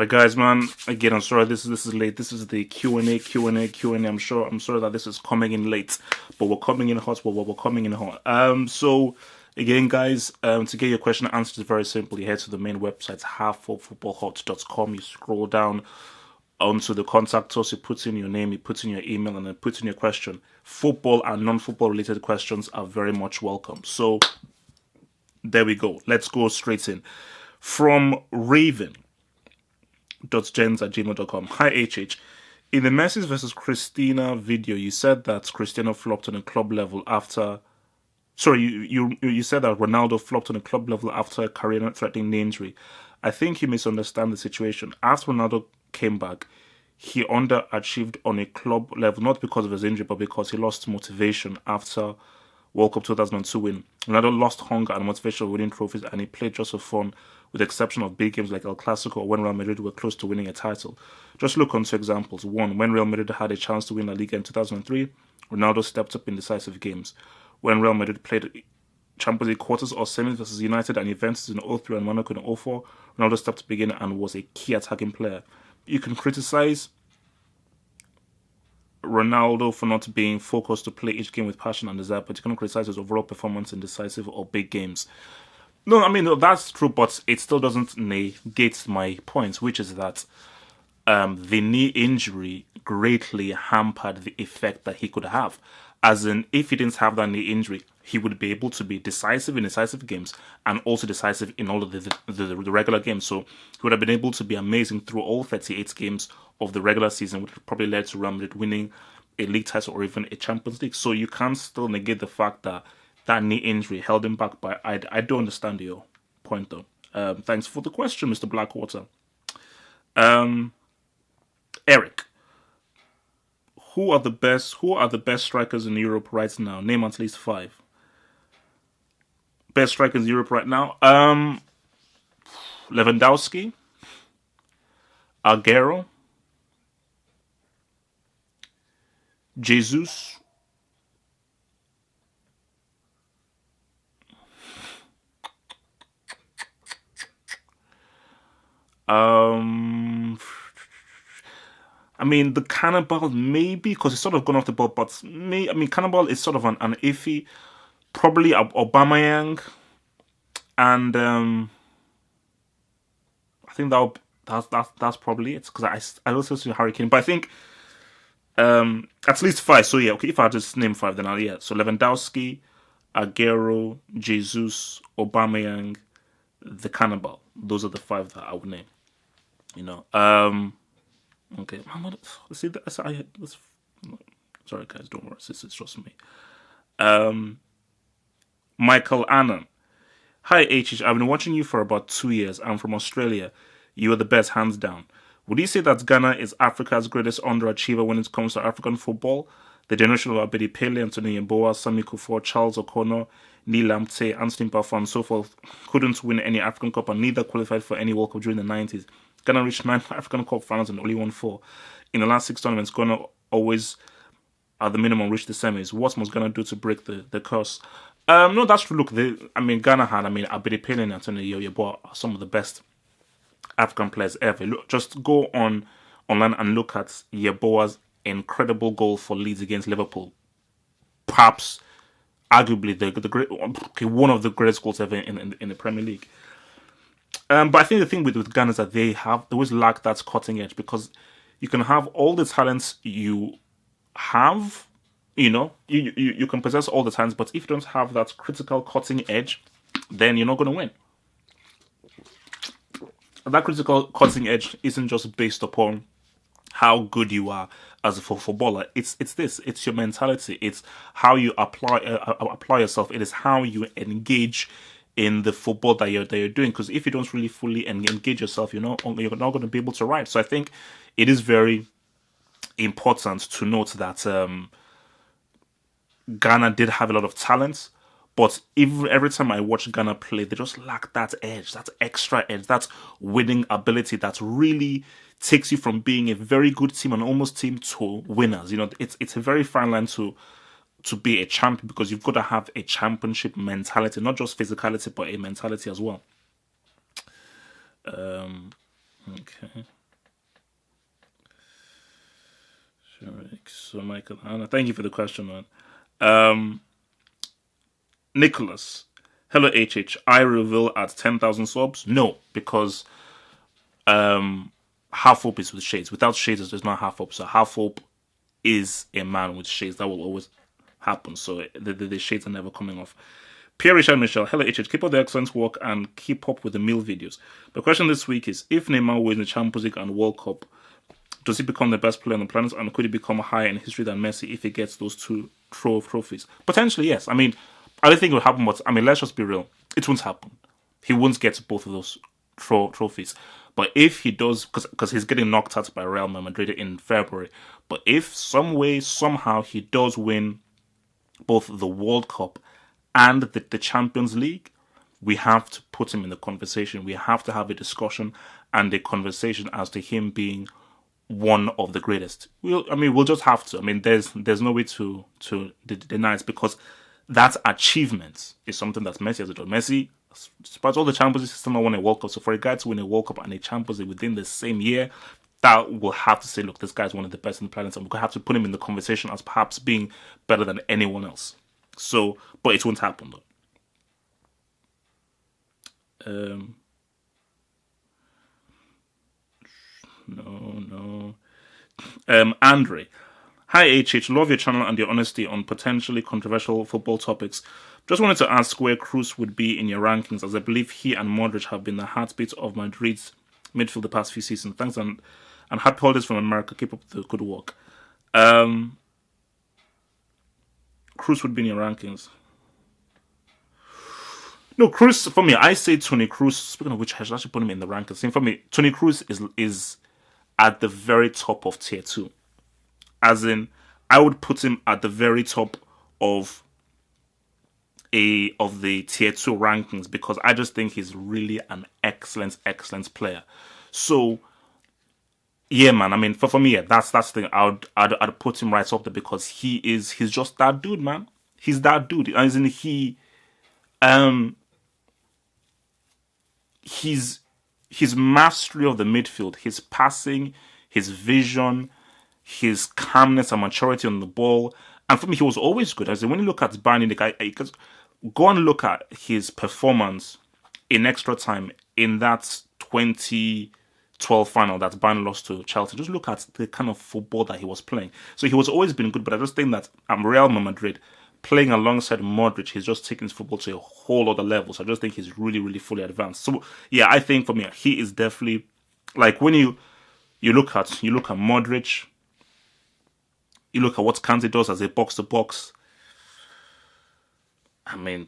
Right, guys, man. Again, I'm sorry this is late. This is the Q&A. I'm sorry that this is coming in late, but we're coming in hot. We're coming in hot. So again, guys, to get your question answered is very simple. You head to the main website, halfoffootballhot.com. You scroll down onto the contact us. You put in your name, you put in your email, and then put in your question. Football and non-football related questions are very much welcome. So there we go. Let's go straight in. From Raven. .gens@gmail.com. Hi HH. In the Messi versus Christina video, you said that Cristiano flopped on a club level after. Sorry, you said that Ronaldo flopped on a club level after a career-threatening knee injury. I think you misunderstand the situation. After Ronaldo came back, he underachieved on a club level, not because of his injury, but because he lost motivation after World Cup 2002 win. Ronaldo lost hunger and motivation of winning trophies, and he played just for fun, with the exception of big games like El Clasico or when Real Madrid were close to winning a title. Just look on two examples. One, when Real Madrid had a chance to win La Liga in 2003, Ronaldo stepped up in decisive games. When Real Madrid played Champions League quarters or semis versus United and Juventus in 03 and Monaco in 04, Ronaldo stepped up again and was a key attacking player. You can criticize Ronaldo for not being focused to play each game with passion and desire, but you cannot criticize his overall performance in decisive or big games. No, I mean, that's true, but it still doesn't negate my point, which is that the knee injury greatly hampered the effect that he could have. As in, if he didn't have that knee injury, he would be able to be decisive in decisive games and also decisive in all of the regular games. So he would have been able to be amazing through all 38 games of the regular season, which probably led to Real Madrid winning a league title or even a Champions League. So you can't still negate the fact that that knee injury held him back. But I do understand your point, though. Thanks for the question, Mr. Blackwater. Eric. Who are the best strikers in Europe right now? Name at least 5. Best strikers in Europe right now? Lewandowski, Aguero, Jesus, I mean, the Cannibal maybe, because it's sort of gone off the board, but Cannibal is sort of an iffy. Probably Aubameyang, and I think that's probably it, because I also see Harry Kane, but I think at least 5. So yeah, okay, if I just name 5, then yeah. So Lewandowski, Aguero, Jesus, Aubameyang, the Cannibal. Those are the 5 that I would name. Okay, let's see. Sorry, guys, don't worry. This is just me. Michael Annan. Hi, HH. I've been watching you for about 2 years. I'm from Australia. You are the best, hands down. Would you say that Ghana is Africa's greatest underachiever when it comes to African football? The generation of Abedi Pele, Anthony Yeboah, Sami Kufuor, Charles O'Connor, Neil Lamptey, Anthony Baffa, and so forth couldn't win any African Cup and neither qualified for any World Cup during the 90s. Ghana reached 9 African Cup finals and only won 4. In the last 6 tournaments, Ghana always, at the minimum, reached the semis. What must Ghana do to break the curse? No, that's true. Look, Ghana had, Abedi Pele and Anthony Yeboah are some of the best African players ever. Look, just go online and look at Yeboah's incredible goal for Leeds against Liverpool. Perhaps, arguably, one of the greatest goals ever in the Premier League. But I think the thing with Ghana is that they always lack that cutting edge, because you can have all the talents you have, you can possess all the talents, but if you don't have that critical cutting edge, then you're not going to win. That critical cutting edge isn't just based upon how good you are as a footballer. It's your mentality. It's how you apply yourself. It is how you engage in the football that you're doing. Because if you don't really fully engage yourself, you're not going to be able to ride. So I think it is very important to note that Ghana did have a lot of talent, but every time I watch Ghana play, they just lack that edge, that extra edge, that winning ability that really takes you from being a very good team and almost team to winners. It's a very fine line to be a champion, because you've got to have a championship mentality, not just physicality, but a mentality as well. Okay. Sure. So, Michael, Anna, thank you for the question, man. Um, Nicholas, hello, HH. I reveal at 10,000 subs? No, because um, half hope is with shades. Without shades, there's not half hope. So, half hope is a man with shades. That will always happen. So, the shades are never coming off. Pierre Richard Michel, hello HH, keep up the excellent work and keep up with the meal videos. The question this week is, if Neymar wins the Champions League and World Cup, does he become the best player on the planet, and could he become higher in history than Messi if he gets those two trophies? Potentially, yes. I mean, I don't think it will happen, but I mean, let's just be real. It won't happen. He won't get both of those trophies. But if he does, because he's getting knocked out by Real Madrid in February, but if some way, somehow he does win both the World Cup and the Champions League, we have to put him in the conversation. We have to have a discussion and a conversation as to him being one of the greatest. We'll just have to. I mean, there's no way to deny it, because that achievement is something that Messi has done. Messi, despite all the Champions League, still not won a World Cup. So for a guy to win a World Cup and a Champions League within the same year, that will have to say, look, this guy's one of the best on the planet, and we're going to have to put him in the conversation as perhaps being better than anyone else. So, but it won't happen though. No. Andre. Hi HH, love your channel and your honesty on potentially controversial football topics. Just wanted to ask where Kroos would be in your rankings, as I believe he and Modric have been the heartbeats of Madrid's midfield the past few seasons. Thanks, and happy holidays from America. Keep up the good work. Kroos would be in your rankings. No, Kroos, for me, I say Toni Kroos. Speaking of which, I should actually put him in the rankings. For me, Toni Kroos is at the very top of tier 2. As in, I would put him at the very top of the tier 2 rankings, because I just think he's really an excellent player. So, yeah, man. I mean, for me, yeah, that's the thing. I'd put him right up there, because he's just that dude, man. He's that dude. As in, his mastery of the midfield, his passing, his vision, his calmness and maturity on the ball. And for me, he was always good. As in, when you look at Bayern Munich, go and look at his performance in extra time in that 2012 final that Bayern lost to Chelsea. Just look at the kind of football that he was playing. So he was always been good, but I just think that Real Madrid, playing alongside Modric, he's just taking his football to a whole other level. So I just think he's really fully advanced. So yeah, I think for me, he is definitely, like, when you look at Modric, you look at what Kante does as a box to box. I mean,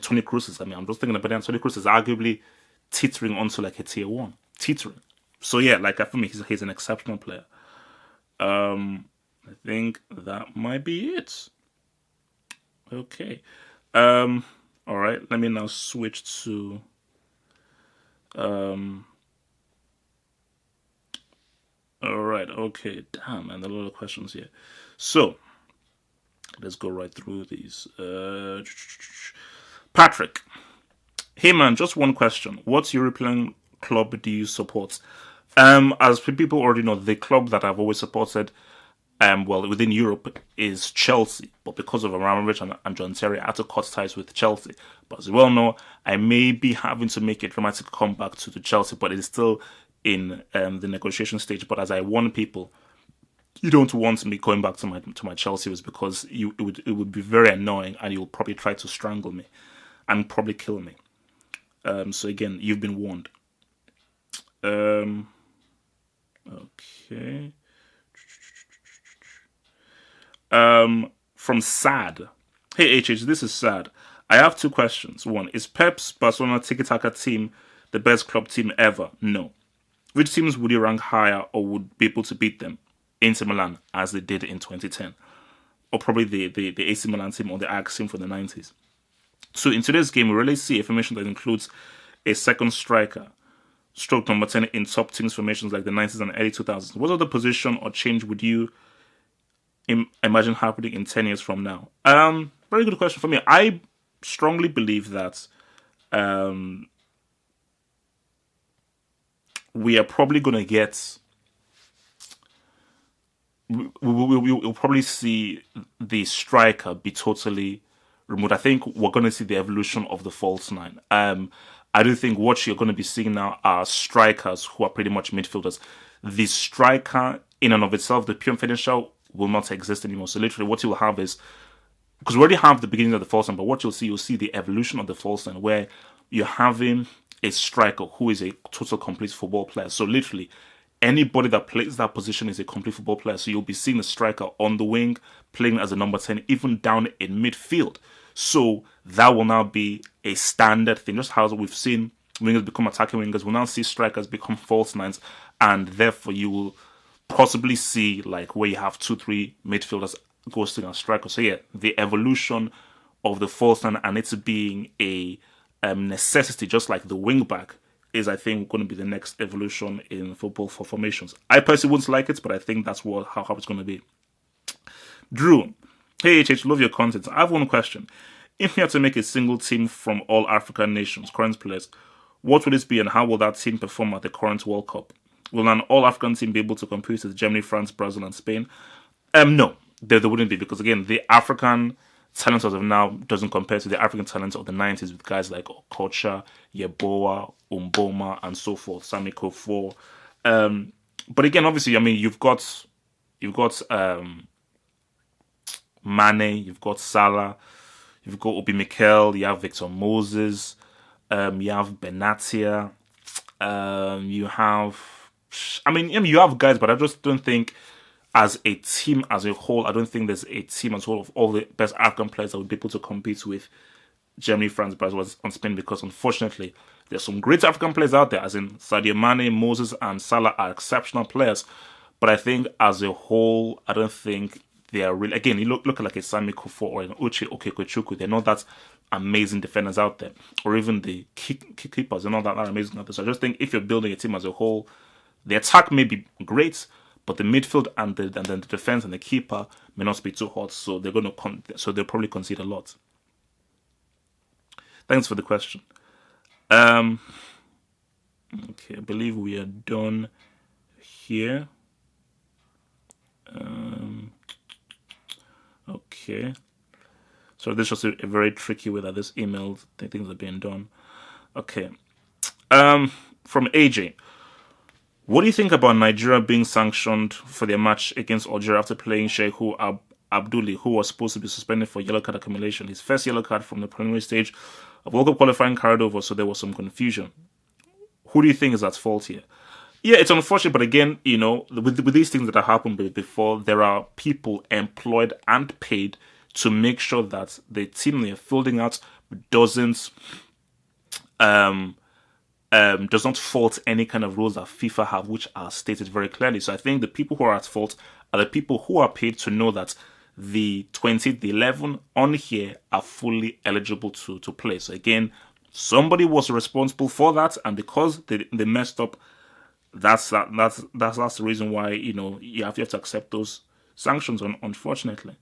Toni Kroos is. I'm just thinking about it. Toni Kroos is arguably teetering onto like a tier 1, teetering. So yeah, like, for me, he's an exceptional player. I think that might be it. Okay. All right. Let me now switch to all right. Okay. Damn, man, there are a lot of questions here. So let's go right through these. Patrick. Hey man, just one question. What European club do you support? As people already know, the club that I've always supported, within Europe, is Chelsea. But because of Abramovich and John Terry, I had to cut ties with Chelsea. But as you well know, I may be having to make a dramatic comeback to Chelsea, but it is still in the negotiation stage. But as I warn people, you don't want me going back to my Chelsea, was because it would be very annoying, and you'll probably try to strangle me and probably kill me. So again, you've been warned. Okay. From Sad. Hey HH, this is Sad. I have 2 questions. 1, is Pep's Barcelona tiki-taka team the best club team ever? No. Which teams would you rank higher or would be able to beat them? Inter Milan, as they did in 2010. Or probably the AC Milan team or the Ajax team from the 90s. So in today's game, we really see a formation that includes a second striker, stroke number 10 in top teams formations like the 90s and early 2000s. What other position or change would you imagine happening in 10 years from now? Very good question for me. I strongly believe that we are probably going to get. We'll probably see the striker be totally removed. I think we're going to see the evolution of the false nine. I do think what you're going to be seeing now are strikers who are pretty much midfielders. The striker in and of itself, the pure finisher, will not exist anymore. So literally what you'll have is, because we already have the beginning of the false nine, but what you'll see the evolution of the false nine where you're having a striker who is a total complete football player. So literally anybody that plays that position is a complete football player. So you'll be seeing a striker on the wing playing as a number 10, even down in midfield. So that will now be a standard thing. Just how we've seen wingers become attacking wingers, we'll now see strikers become false nines, and therefore you will possibly see like where you have 2-3 midfielders ghosting a striker. So yeah, the evolution of the false nine and it's being a necessity, just like the wing back, is I think going to be the next evolution in football for formations. I personally wouldn't like it, but I think that's how it's going to be. Drew, hey HH, love your content. I have one question. If you had to make a single team from all African nations, current players, what would this be and how will that team perform at the current World Cup? Will an all-African team be able to compete with Germany, France, Brazil, and Spain? No, there wouldn't be, because again, the African talent as of now doesn't compare to the African talent of the 90s with guys like Okocha, Yeboah, Umboma, and so forth, Sami Kofo. But again, obviously, I mean, you've got Mane, you've got Salah, you've got Obi Mikel, you have Victor Moses, you have Benatia, you have guys, but I just don't think as a team as a whole, I don't think there's a team as a whole of all the best African players that would be able to compete with Germany, France, Brazil, and Spain, because unfortunately, there's some great African players out there, as in Sadio Mane, Moses, and Salah are exceptional players. But I think as a whole, I don't think they are really. Again, you look at like a Sami Kofo or an Uche Okechukwu, they're not that amazing defenders out there, or even the keepers, they're not that amazing out there. So I just think if you're building a team as a whole, the attack may be great, but the midfield and then the defense and the keeper may not be too hot. So they'll probably concede a lot. Thanks for the question. Okay, I believe we are done here. Okay. So this was a very tricky way that this email things are being done. Okay. From AJ. What do you think about Nigeria being sanctioned for their match against Algeria after playing Sheikhu Abdulli, who was supposed to be suspended for yellow card accumulation? His first yellow card from the preliminary stage of World Cup qualifying carried over, so there was some confusion. Who do you think is at fault here? Yeah, it's unfortunate, but again, with these things that have happened before, there are people employed and paid to make sure that the team they're fielding out does not fault any kind of rules that FIFA have, which are stated very clearly. So I think the people who are at fault are the people who are paid to know that the 11 on here are fully eligible to play. So again, somebody was responsible for that, and because they messed up, that's the reason why you have to accept those sanctions. Unfortunately,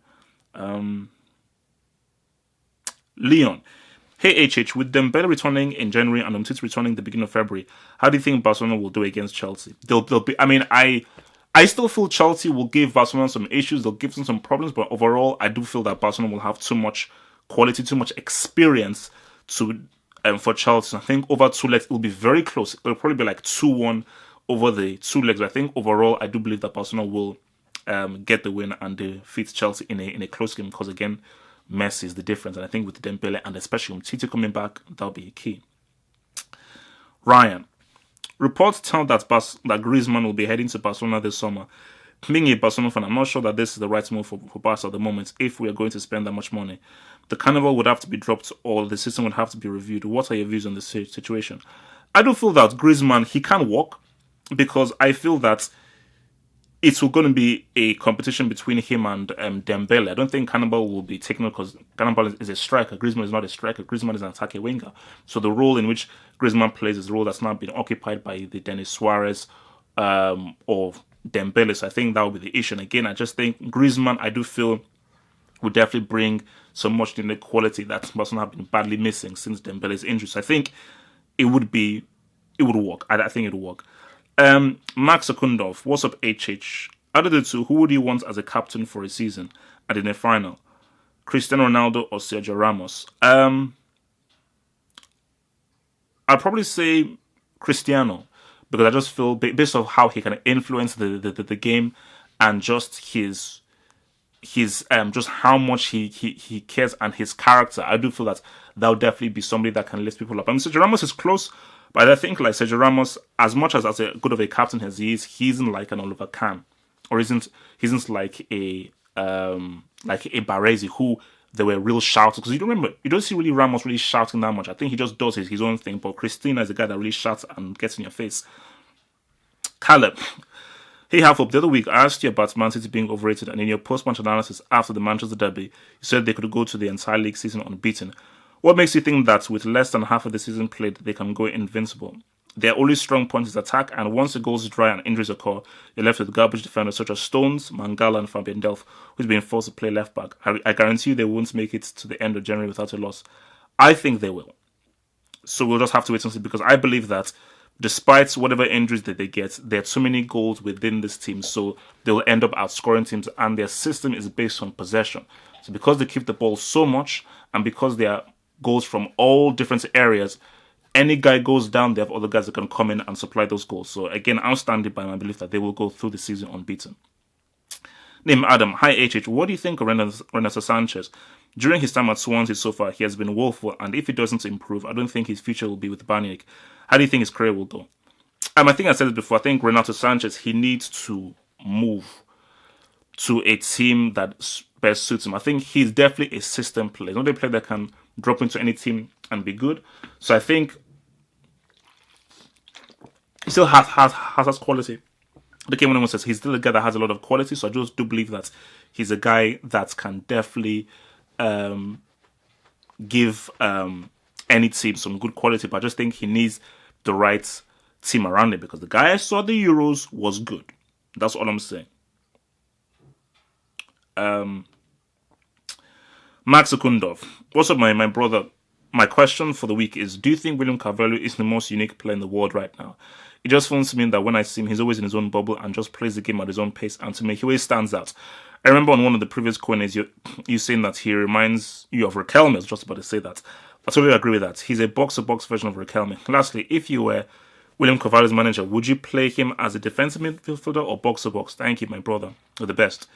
Leon. Hey HH, with Dembele returning in January and Umtiti returning the beginning of February, how do you think Barcelona will do against Chelsea? They'll be. I mean, I still feel Chelsea will give Barcelona some issues. They'll give them some problems, but overall, I do feel that Barcelona will have too much quality, too much experience for Chelsea. I think over 2 legs, it'll be very close. It'll probably be like 2-1 over the 2 legs. But I think overall, I do believe that Barcelona will get the win and defeat Chelsea in a close game, because again, Messi is the difference, and I think with Dembele and especially Umtiti coming back, that'll be key. Ryan, reports tell that Griezmann will be heading to Barcelona this summer. Being a Barcelona fan, I'm not sure that this is the right move for Barca at the moment. If we are going to spend that much money, the carnival would have to be dropped, or the system would have to be reviewed. What are your views on this situation? I do feel that Griezmann, he can walk, because I feel that it's going to be a competition between him and Dembele. I don't think Cannibal will be taken up, because Cannibal is a striker. Griezmann is not a striker. Griezmann is an attacking winger. So the role in which Griezmann plays is a role that's not been occupied by the Denis Suarez or Dembele. So I think that will be the issue. And again, I just think Griezmann, I do feel, would definitely bring so much in the quality that Barcelona have been badly missing since Dembele's injury. So I think it would work. I think it would work. Max Okundov, what's up, HH? Out of the two, who would you want as a captain for a season and in a final? Cristiano Ronaldo or Sergio Ramos? I'd probably say Cristiano because I just feel based on how he can influence the game and just his just how much he cares and his character. I do feel that that would definitely be somebody that can lift people up. I mean, Sergio Ramos is close, but I think like Sergio Ramos, as much as a good of a captain as he isn't like an Oliver Kahn, or he isn't like a Baresi who they were real shouters. Because you don't see really Ramos really shouting that much. I think he just does his own thing. But Christina is a guy that really shouts and gets in your face. Caleb. Hey, half up. The other week, I asked you about Man City being overrated, and in your post-match analysis after the Manchester derby, you said they could go to the entire league season unbeaten. What makes you think that with less than half of the season played, they can go invincible? Their only strong point is attack, and once the goals dry and injuries occur, you're left with garbage defenders such as Stones, Mangala, and Fabian Delph, who's being forced to play left back. I guarantee you they won't make it to the end of January without a loss. I think they will. So we'll just have to wait and see, because I believe that despite whatever injuries that they get, there are too many goals within this team, so they'll end up outscoring teams, and their system is based on possession. So because they keep the ball so much, and because there are goals from all different areas, any guy goes down, they have other guys that can come in and supply those goals. So again, I'm standing by my belief that they will go through the season unbeaten. Name Adam. Hi HH. What do you think of Renato Sanches? During his time at Swansea so far, he has been woeful, and if he doesn't improve, I don't think his future will be with Banyek. How do you think his career will go? I think I said it before. I think Renato Sanches, he needs to move to a team that best suits him. I think he's definitely a system player. He's not a player that can drop into any team and be good. So I think he still has quality. The game when says he's still a guy that has a lot of quality. So I just do believe that he's a guy that can definitely give any team some good quality. But I just think he needs the right team around him, because the guy I saw at the Euros was good. That's all I'm saying. Max Okundov. What's up, my brother? My question for the week is, do you think William Carvalho is the most unique player in the world right now? It just feels to me that when I see him, he's always in his own bubble and just plays the game at his own pace, and to me, he always stands out. I remember on one of the previous Q&As, you saying that he reminds you of Riquelme. I was just about to say that. I totally agree with that. He's a box-to-box version of Riquelme. Lastly, if you were William Carvalho's manager, would you play him as a defensive midfielder or box-to-box? Thank you, my brother. You're the best.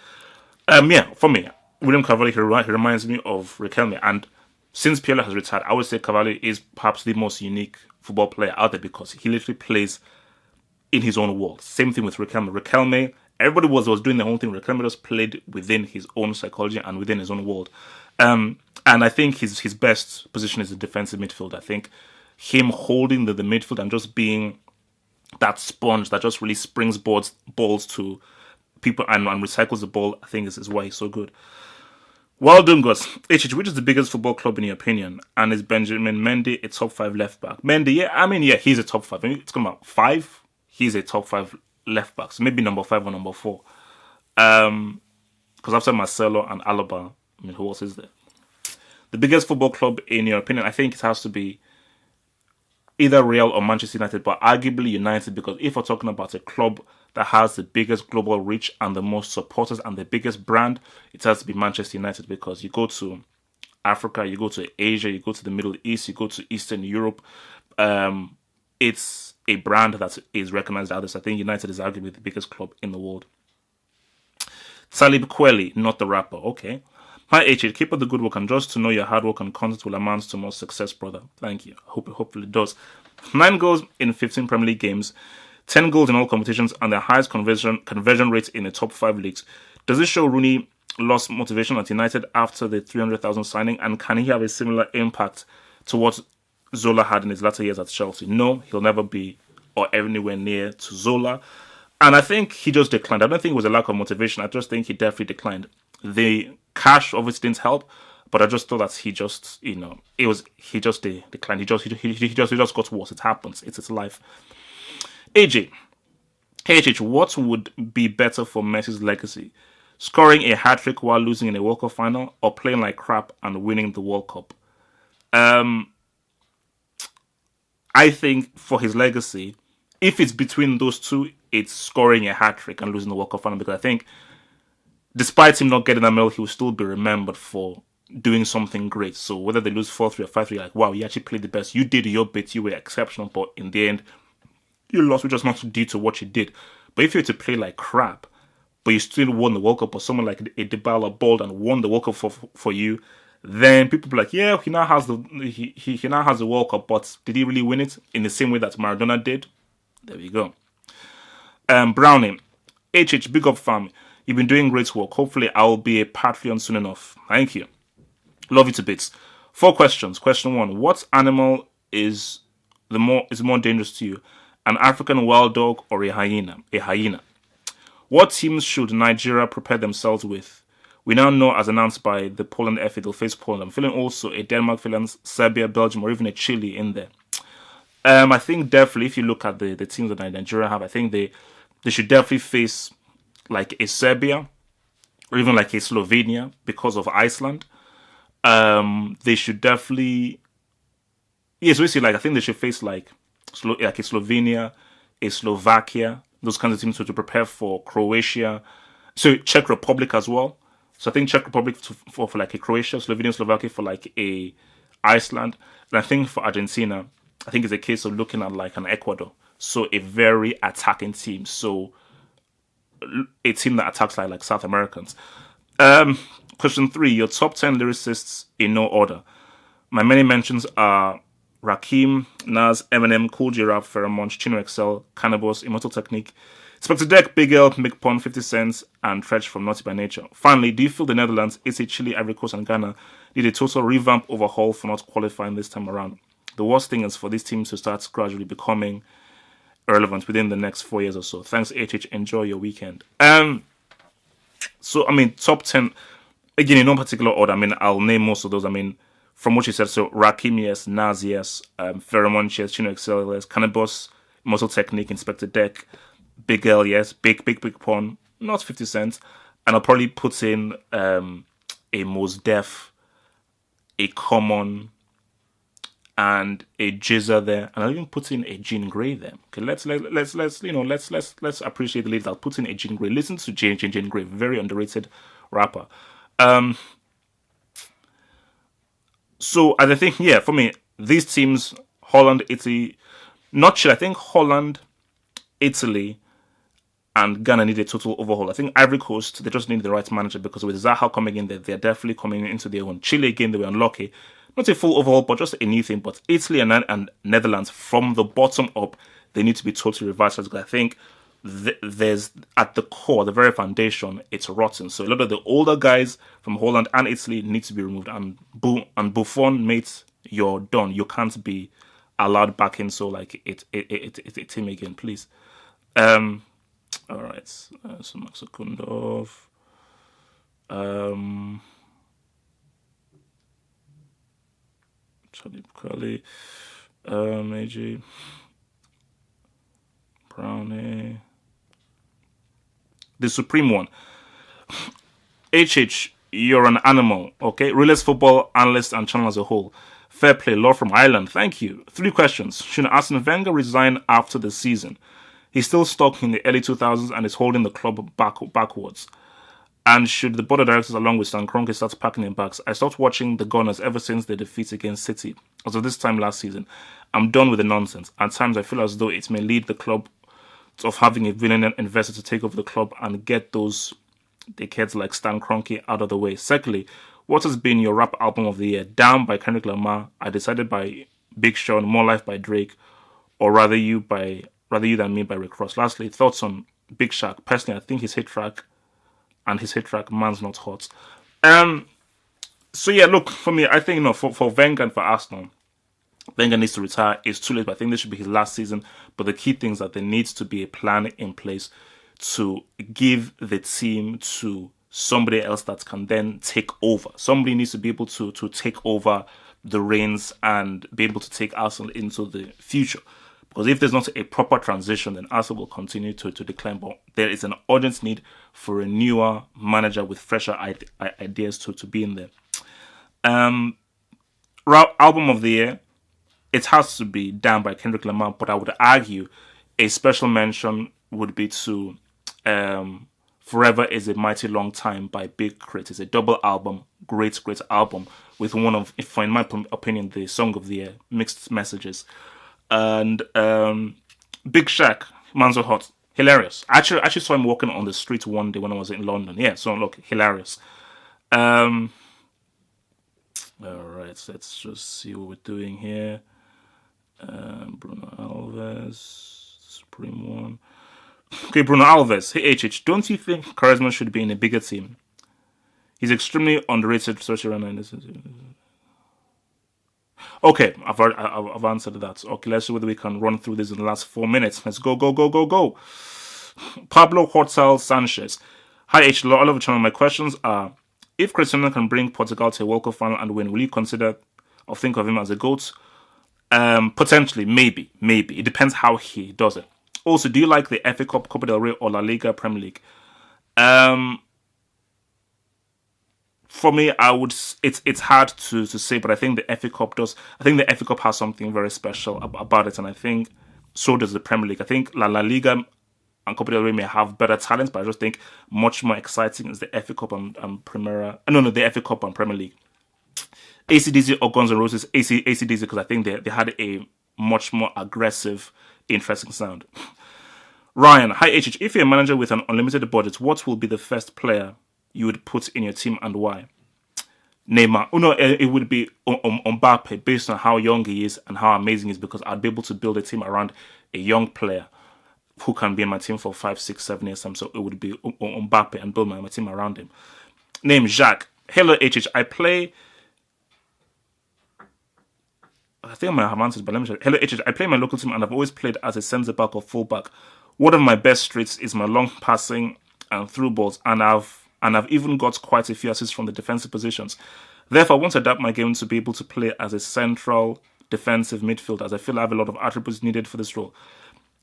For me, William Carvalho, he reminds me of Riquelme, and since Pirlo has retired, I would say Carvalho is perhaps the most unique football player out there, because he literally plays in his own world. Same thing with Riquelme. Riquelme, everybody was doing their own thing. Riquelme just played within his own psychology and within his own world. And I think his best position is the defensive midfield. I think him holding the midfield and just being that sponge that just really springs balls to people and recycles the ball, I think is why he's so good. Well done, guys. HH, which is the biggest football club in your opinion? And is Benjamin Mendy a top 5 left back? Mendy, he's a top 5. It's come out 5. He's a top 5 left back. So maybe number 5 or number 4. Because after Marcelo and Alaba, who else is there? The biggest football club in your opinion, I think it has to be either Real or Manchester United, but arguably United, because if we're talking about a club that has the biggest global reach and the most supporters and the biggest brand, it has to be Manchester United, because you go to Africa, you go to Asia, you go to the Middle East, you go to Eastern Europe, it's a brand that is recognized out there. So I think United is arguably the biggest club in the world. Talib Kweli, not the rapper. Okay. Hi HH, keep up the good work, and just to know your hard work and content will amount to more success, brother. Thank you. Hopefully it does. 9 goals in 15 Premier League games, 10 goals in all competitions, and the highest conversion rate in the top 5 leagues. Does this show Rooney lost motivation at United after the 300,000 signing, and can he have a similar impact to what Zola had in his latter years at Chelsea? No, he'll never be or anywhere near to Zola. And I think he just declined. I don't think it was a lack of motivation. I just think he definitely declined. The cash obviously didn't help, but I just thought that he just declined. He just got worse. It happens. It's life. AJ, HH, what would be better for Messi's legacy? Scoring a hat-trick while losing in a World Cup final, or playing like crap and winning the World Cup? I think for his legacy, if it's between those two, it's scoring a hat trick and losing the World Cup final, because I think despite him not getting a medal, he will still be remembered for doing something great. So whether they lose 4-3 or 5-3, like, wow, you actually played the best. You did your bit. You were exceptional. But in the end, you lost, which was not due to what you did. But if you were to play like crap, but you still won the World Cup, or someone like a Dybala balled and won the World Cup for you, then people be like, yeah, he now has the World Cup, but did he really win it in the same way that Maradona did? There we go. Browning, big up fam. You've been doing great work. Hopefully I'll be a Patreon soon enough. Thank you. Love you to bits. 4 questions. Question 1. What animal is more dangerous to you? An African wild dog or a hyena? A hyena. What teams should Nigeria prepare themselves with? We now know, as announced by the Poland FA, they'll face Poland. I'm feeling also a Denmark, Finland, Serbia, Belgium, or even a Chile in there. I think definitely, if you look at the teams that Nigeria have, I think they should definitely face like a Serbia or even like a Slovenia because of Iceland. They should definitely, yes, we see, like, I think they should face like a Slovenia, a Slovakia, those kinds of teams to prepare for Croatia. So Czech Republic as well. So I think Czech Republic for like a Croatia, Slovenia, Slovakia for like a Iceland. And I think for Argentina, I think it's a case of looking at like an Ecuador. So a very attacking team. So a team that attacks like South Americans. Question 3, your top 10 lyricists in no order. My many mentions are Rakim, Nas, Eminem, Cool J Rap, Pheromone, Chino Excel, Cannabis, Immortal Technique, Spectre Deck, Big L, Mick Pond, 50 Cents, and Tretch from Naughty by Nature. Finally, do you feel the Netherlands, Italy, Chile, Ivory Coast, and Ghana need a total revamp overhaul for not qualifying this time around? The worst thing is for these teams to start gradually becoming irrelevant within the next 4 years or so. Thanks, HH. Enjoy your weekend. So, I mean, top 10, again, in no particular order. I mean, I'll name most of those. I mean, from what you said, so Rakim, yes, Nas, yes, Pheromone, yes, Chino Excel, yes, Cannabis, Muscle Technique, Inspector Deck, Big L, yes, Big Pond, not 50 Cent, and I'll probably put in a Mos Def, a Common, and a Jizza there, and I'll even put in a Jean Grey there. Okay, let's appreciate the ladies. I'll put in a Jean Grey. Listen to Jean Grey, very underrated rapper. So I think, yeah, for me, these teams, Holland, Italy, not Chile. I think Holland, Italy, and Ghana need a total overhaul. I think Ivory Coast, they just need the right manager, because with Zaha coming in there, they're definitely coming into their own. Chile, again, they were unlucky. Not a full overhaul, but just a new thing. But Italy and Netherlands, from the bottom up, they need to be totally revitalized. I think there's, at the core, the very foundation, it's rotten. So a lot of the older guys from Holland and Italy need to be removed. And Buffon, mate, you're done. You can't be allowed back in. So like it's a team again, please. All right, so Max Okundov. Charlie Curley, AJ, Brownie, the Supreme One. HH, you're an animal, okay? Realist football analyst and channel as a whole. Fair play, law from Ireland. Thank you. 3 questions. Should Arsene Wenger resign after the season? He's still stuck in the early 2000s and is holding the club backwards. And should the board of directors, along with Stan Kroenke, start packing in bags? I stopped watching the Gunners ever since their defeat against City. As of this time last season, I'm done with the nonsense. At times, I feel as though it may lead the club of having a villain investor to take over the club and get those dickheads like Stan Kroenke out of the way. Secondly, what has been your rap album of the year? Down by Kendrick Lamar, I Decided by Big Sean, More Life by Drake, or Rather You Than Me by Rick Ross. Lastly, thoughts on Big Shaq. Personally, I think his hit track, Man's Not Hot. So yeah, look, for me, I think, for Wenger and for Arsenal, Wenger needs to retire. It's too late, but I think this should be his last season. But the key thing is that there needs to be a plan in place to give the team to somebody else that can then take over. Somebody needs to be able to take over the reins and be able to take Arsenal into the future. Because if there's not a proper transition, then Arsenal will continue to decline. But there is an urgent need for a newer manager with fresher ideas to be in there. Album of the year, it has to be Down by Kendrick Lamar. But I would argue a special mention would be to Forever is a Mighty Long Time by Big Crit. It's a double album, great album, with one of, if in my opinion, the song of the year, Mixed Messages. And Big Shaq, Man's So Hot, hilarious. I actually saw him walking on the street one day when I was in London. Yeah, so look, hilarious. Alright, let's just see what we're doing here. Bruno Alves, Supreme One. Okay, Bruno Alves. Hey, HH, don't you think Charisma should be in a bigger team? He's extremely underrated, especially right now in this. Okay, I've answered that. Okay, let's see whether we can run through this in the last 4 minutes. Let's go. Pablo Hortal Sanchez. Hi, H. All of channel. My questions are: if Cristiano can bring Portugal to a World Cup final and win, will you consider or think of him as a GOAT? Potentially, maybe. It depends how he does it. Also, do you like the FA Cup, Copa del Rey, or La Liga, Premier League? For me, it's hard to say, but I think the FA Cup does. I think the FA Cup has something very special about it, and I think so does the Premier League. I think La Liga and Copa del Rey may have better talents, but I just think much more exciting is the FA Cup and Primera. No, the FA Cup and Premier League. AC/DC or Guns N' Roses? AC/DC, because I think they had a much more aggressive, interesting sound. Ryan, hi HH. If you're a manager with an unlimited budget, what will be the first player you would put in your team and why? Neymar. Oh no, it would be Mbappe, based on how young he is and how amazing he is, because I'd be able to build a team around a young player who can be in my team for 5, 6, 7 years. So it would be Mbappe and build my team around him. Name Jacques. Hello HH. I think I might have answered, but let me show you. Hello HH. I play my local team and I've always played as a centre back or full back. One of my best traits is my long passing and through balls, and I've even got quite a few assists from the defensive positions. Therefore, I want to adapt my game to be able to play as a central defensive midfielder, as I feel I have a lot of attributes needed for this role.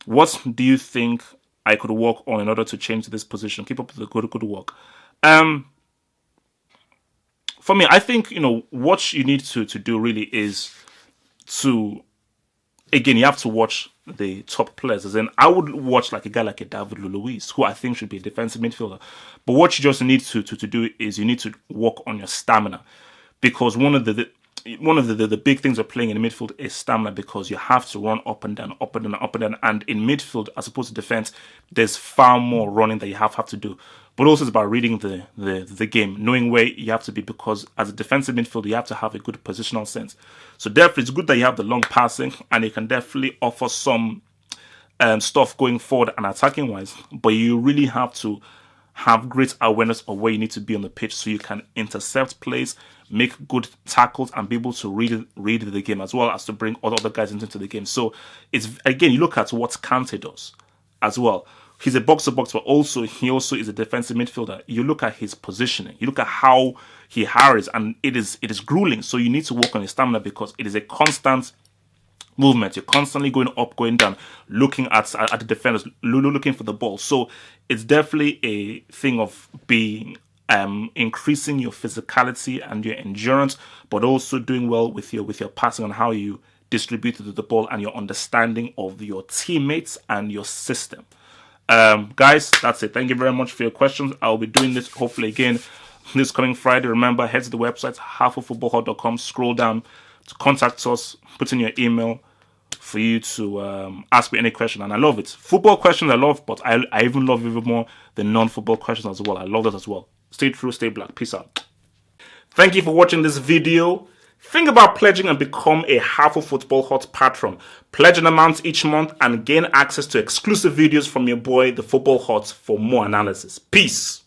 What do you think I could work on in order to change this position? Keep up the good work. For me, I think, what you need to do really is to, again, you have to watch the top players. As in, I would watch like a guy like a David Luiz, who I think should be a defensive midfielder. But what you just need to do is you need to work on your stamina, because one of the big things of playing in the midfield is stamina, because you have to run up and down, and in midfield, as opposed to defense, there's far more running that you have to do. But also it's about reading the game, knowing where you have to be, because as a defensive midfielder, you have to have a good positional sense. So definitely it's good that you have the long passing, and it can definitely offer some stuff going forward and attacking wise, but you really have to have great awareness of where you need to be on the pitch so you can intercept plays, make good tackles, and be able to read the game, as well as to bring other guys into the game. So it's, again, you look at what Kante does as well. He's a box-to-box, but he also is a defensive midfielder. You look at his positioning, you look at how he harries, and it is grueling. So you need to work on his stamina, because it is a constant movement. You're constantly going up, going down, looking at the defenders, looking for the ball. So it's definitely a thing of being increasing your physicality and your endurance, but also doing well with your passing and how you distribute the ball and your understanding of your teammates and your system. Guys, that's it. Thank you very much for your questions. I'll be doing this hopefully again this coming Friday. Remember, head to the website halfoffootballhut.com, scroll down to contact us, put in your email for you to ask me any question. And I love it. Football questions I love, but I even love even more the non-football questions as well. I love that as well. Stay true, stay black. Peace out. Thank you for watching this video. Think about pledging and become a Half of Football Hut patron. Pledge an amount each month and gain access to exclusive videos from your boy, the Football Hut, for more analysis. Peace.